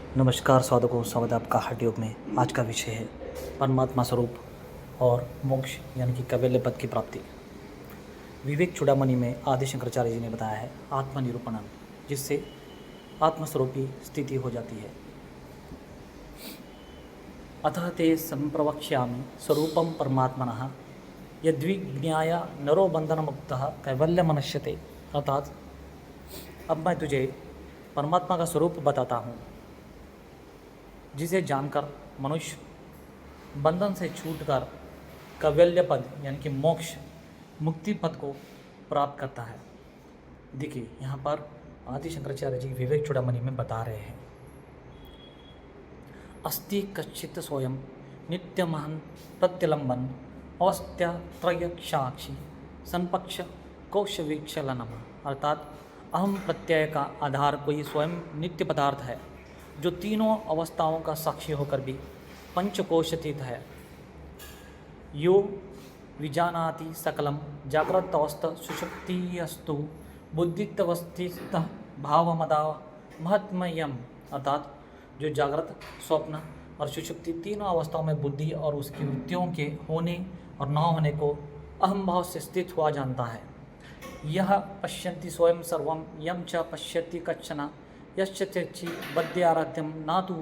नमस्कार साधकों, स्वागत है आपका हठ योग में। आज का विषय है परमात्मा स्वरूप और मोक्ष यानी कि कैवल्य पद की प्राप्ति। विवेक चूड़ामणि में आदि शंकराचार्य जी ने बताया है आत्मनिरूपणम, जिससे आत्मस्वरूपी स्थिति हो जाती है। अतः ते संप्रवक्ष्यामि स्वरूपम परमात्मनः यद्विज्ञाय नरो बंधनमुक्तः कैवल्य मनुष्यते। अर्थात अब मैं तुझे परमात्मा का स्वरूप बताता हूँ, जिसे जानकर मनुष्य बंधन से छूटकर कैवल्य पद यानी कि मोक्ष मुक्ति पद को प्राप्त करता है। देखिए यहाँ पर आदि शंकराचार्य जी विवेक चूड़ामणि में बता रहे हैं, अस्ति कश्चित् स्वयं नित्यमहन् प्रत्यलंबन औस्त्यत्रयक्षाक्षी संपक्ष कोशवीक्षलनम। अर्थात अहम प्रत्यय का आधार कोई स्वयं नित्य पदार्थ है, जो तीनों अवस्थाओं का साक्षी होकर भी पंचकोशातीत है। यो विजानाति सकलम जागृतवस्थ सुषुप्तियस्तु बुद्धित्वस्थित भावमदा महत्मयम। अर्थात जो जागृत, स्वप्न और सुषुप्ति तीनों अवस्थाओं में बुद्धि और उसकी वृत्तियों के होने और न होने को अहम भाव से स्थित हुआ जानता है। यह पश्यन्ति स्वयं सर्वम यम च पश्यति कच्छन यश्च चेच्छि बद्याराध्यम ना तो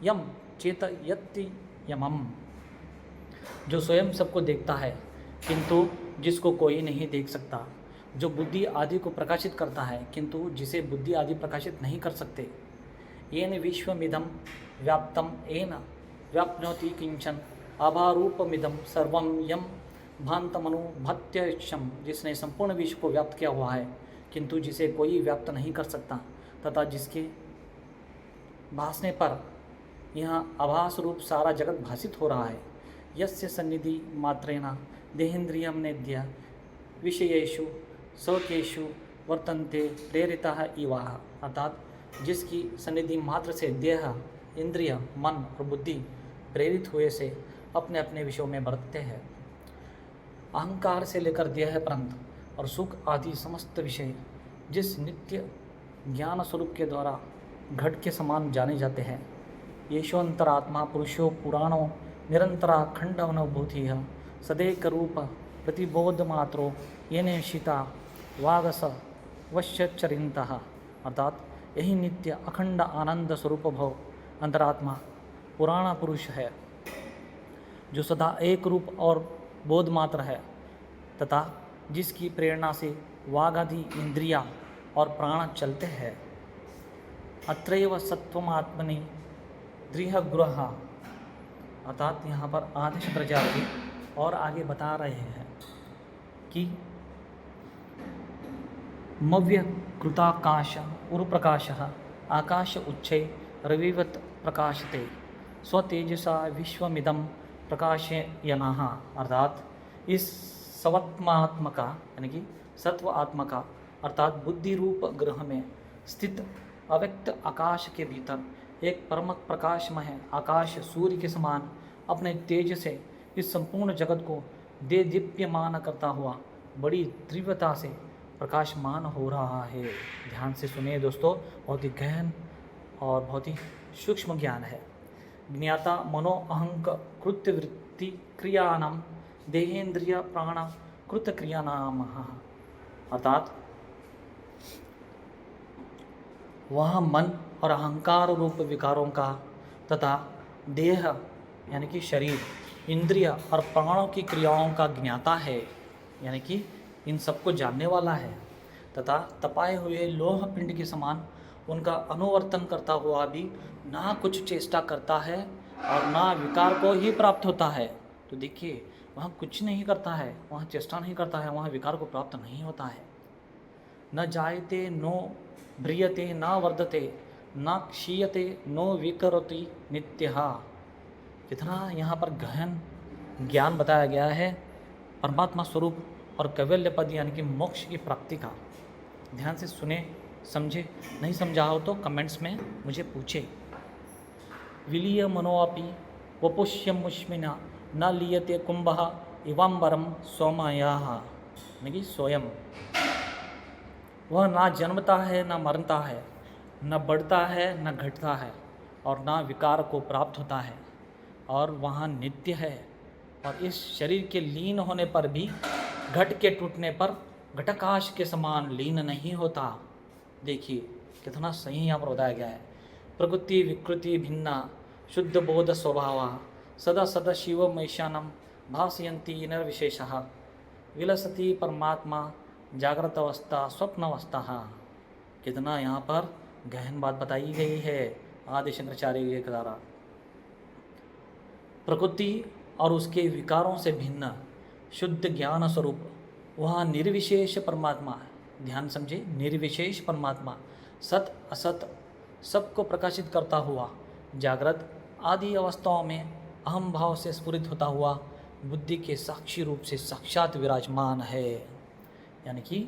यम चेतयति यमम। जो स्वयं सबको देखता है किंतु जिसको कोई नहीं देख सकता, जो बुद्धि आदि को प्रकाशित करता है किंतु जिसे बुद्धि आदि प्रकाशित नहीं कर सकते। येन विश्वमिदं व्याप्तम येन व्याप्नोति किंचन आभारूपमिदं सर्वं यम भान्तमनुभत्यक्षम। जिसने संपूर्ण विश्व को व्याप्त किया हुआ है किंतु जिसे कोई व्याप्त नहीं कर सकता, तथा जिसके भासने पर यहाँ आभास रूप सारा जगत भासित हो रहा है। यस्य सन्निधि मात्रेण देहेन्द्रियं नेद्य विषयेषु शोकेषु वर्तन्ते प्रेरिताः इवाः। अर्थात जिसकी सन्निधि मात्र से देह, इंद्रिय, मन और बुद्धि प्रेरित हुए से अपने अपने विषयों में बरतते हैं। अहंकार से लेकर देह पर्यंत और सुख आदि समस्त विषय जिस नित्य ज्ञान स्वरूप के द्वारा घट के समान जाने जाते हैं। येषोऽन्तरात्मा पुरुषो पुराणो निरंतरा खंड अनुभूति सदैक रूप प्रतिबोध मात्रो येने शीता वागस वश्यचरिंतः। अर्थात यही नित्य अखंड आनंद स्वरूप भव अंतरात्मा पुराण पुरुष है, जो सदा एक रूप और बोध मात्र है, तथा जिसकी प्रेरणा से वागादि इंद्रियां और प्राण चलते हैं। अत्रैव सत्वमात्मनि दृढ़गृह। अर्थात यहाँ पर आदि शंकराचार्य जी और आगे बता रहे हैं कि मव्य कृताकाश उरुप्रकाश आकाश उच्छे रविवत प्रकाशते स्वतेजसा विश्वमिदं प्रकाशयनः। अर्थात इस सवत्मात्मका यानी कि सत्व आत्मा का अर्थात बुद्धि रूप ग्रह में स्थित अव्यक्त आकाश के भीतर एक परम प्रकाशमय आकाश सूर्य के समान अपने तेज से इस संपूर्ण जगत को दे दीप्यमान करता हुआ बड़ी तीव्रता से प्रकाशमान हो रहा है। ध्यान से सुनिए दोस्तों, बहुत ही गहन और बहुत ही सूक्ष्म ज्ञान है। ज्ञाता मनो अहंक कृत्य वृत्ति क्रियानाम देहेन्द्रिय प्राण कृत क्रियानाम। अर्थात वह मन और अहंकार रूप विकारों का तथा देह यानी कि शरीर, इंद्रिय और प्राणों की क्रियाओं का ज्ञाता है, यानी कि इन सबको जानने वाला है, तथा तपाए हुए लोह पिंड के समान उनका अनुवर्तन करता हुआ भी ना कुछ चेष्टा करता है और ना विकार को ही प्राप्त होता है। तो देखिए, वहाँ कुछ नहीं करता है, वहाँ चेष्टा नहीं करता है, वहाँ विकार को प्राप्त नहीं होता है। न जायते नो भ्रियते न वर्धते न क्षीयते नो विकरोति नित्यः। कितना यहाँ पर गहन ज्ञान बताया गया है परमात्मा स्वरूप और कैवल्य पद यानी कि मोक्ष की प्राप्ति का। ध्यान से सुने, समझे। नहीं समझा हो तो कमेंट्स में मुझे पूछे। विलीय मनोअपि वपुष्यमुष्मिना न लीयते कुंभः इवांबरम सोमयाः। यानी कि स्वयं वह ना जन्मता है न मरता है, न बढ़ता है न घटता है, और ना विकार को प्राप्त होता है और वहाँ नित्य है। और इस शरीर के लीन होने पर भी घट के टूटने पर घटाकाश के समान लीन नहीं होता। देखिए कितना सही यहाँ पर बताया गया है। प्रकृति विकृति भिन्ना शुद्ध बोध स्वभाव सदा सदा शिव मैशानम भासयन्ति निर्विशेषः विलसति परमात्मा जागृत अवस्था स्वप्न अवस्था। कितना यहाँ पर गहन बात बताई गई है आदि शंकराचार्य के द्वारा। प्रकृति और उसके विकारों से भिन्न शुद्ध ज्ञान स्वरूप वह निर्विशेष परमात्मा, ध्यान समझे, निर्विशेष परमात्मा सत असत सबको प्रकाशित करता हुआ जागृत आदि अवस्थाओं में अहम भाव से स्फुरित होता हुआ बुद्धि के साक्षी रूप से साक्षात विराजमान है। यानी कि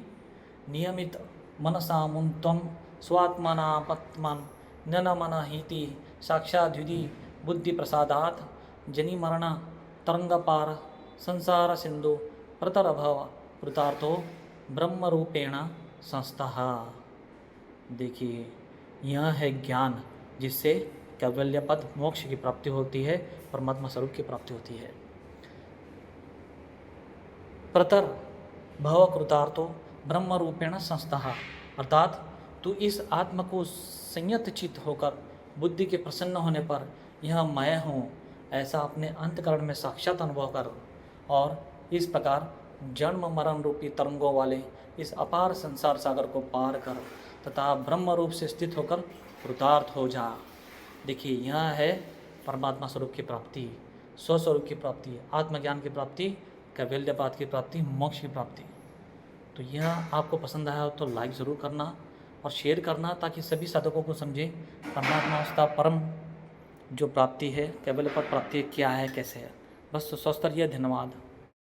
नियमित मनसा मुंतम स्वात्मना पत्मन न मन हिति साक्षाद्विधि बुद्धि प्रसादात जनि मरण तरंगपार संसार सिंधु प्रतरभव कृतार्थो ब्रह्म रूपेण संस्थः। देखिए यह है ज्ञान जिससे कैवल्य पद मोक्ष की प्राप्ति होती है, परमात्मा स्वरूप की प्राप्ति होती है। प्रतर भव कृतार्थो ब्रह्म रूपेण संस्थः, अर्थात तू इस आत्मा को संयत चित्त होकर बुद्धि के प्रसन्न होने पर यह मैं हूँ ऐसा अपने अंतकरण में साक्षात अनुभव कर और इस प्रकार जन्म मरण रूपी तरंगों वाले इस अपार संसार सागर को पार कर तथा ब्रह्म रूप से स्थित होकर कृतार्थ हो जा। देखिए यह है परमात्मा स्वरूप की प्राप्ति, स्वस्वरूप की प्राप्ति, आत्मज्ञान की प्राप्ति, कैवल्यपाद की प्राप्ति, मोक्ष की प्राप्ति। तो यह आपको पसंद आया हो तो लाइक ज़रूर करना और शेयर करना ताकि सभी साधकों को समझे परमात्मा अवस्था परम जो प्राप्ति है, कैवल्यपद प्राप्ति क्या है, कैसे है। बस स्वस्थ रहिए, धन्यवाद।